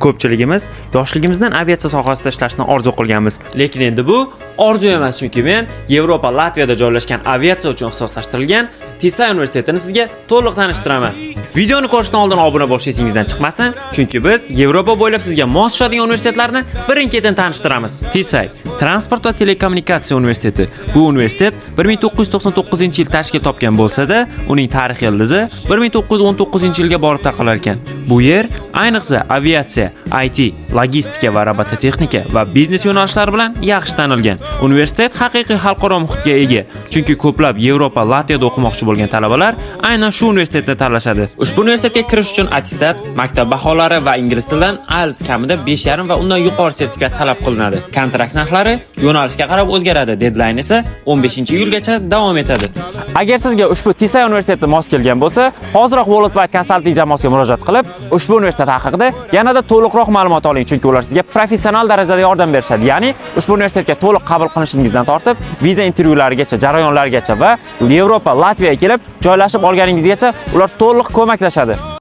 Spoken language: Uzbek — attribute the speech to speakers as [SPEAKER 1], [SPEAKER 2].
[SPEAKER 1] Ko'pchiligimiz yoshligimizdan aviatsiya sohasida ishlashni orzu qilganmiz. Lekin endi bu orzu emas, chunki men Yevropa Latviyada joylashgan aviatsiya uchun ixtisoslashtirilgan TISA universitetini sizga to'liq tanishtiraman. Videoni ko'rishdan oldin obuna bo'lish esingizdan chiqmasin, chunki biz Yevropa bo'ylab sizga mos tushadigan universitetlarni birin-ketin tanishtiramiz. TISA Transport va telekommunikatsiya universiteti. Bu universitet 1999-yil tashkil topgan bo'lsa-da, uning tarix ildizi 1919-yilga borib taqalar ekan. Bu yer ayniqsa aviatsiya, IT, logistika va robototexnika va biznes yo'nalishlari bilan yaxshi tanilgan. Universitet haqiqiy xalqaro muhitga ega, chunki ko'plab Yevropa Latviyada o'qimoqchi bo'lgan talabalar aynan shu universitetni tanlashadi. Ushbu universitetga kirish uchun attestat, maktab baholari va ingliz tilidan IELTS kamida 5,5 va undan yuqori sertifikat talab qilinadi. Kontrakt narxlari yo'nalishga qarab o'zgaradi. Deadline esa 15-iyulgacha davom etadi. Agar sizga ushbu TISA universiteti mos kelgan bo'lsa, hoziroq Worldwide Consulting jamoasiga murojaat qilib, ushbu universitet haqida yanada to'liqroq ma'lumot oling, chunki ular sizga professional darajada yordam berishadi. Ya'ni ushbu universitetga to'liq qabul qilinishingizdan tortib, viza intervyularigacha, jarayonlargacha va Yevropa Latviyaga kelib joylashib olganingizgacha ular to'liq ko'maklashadi.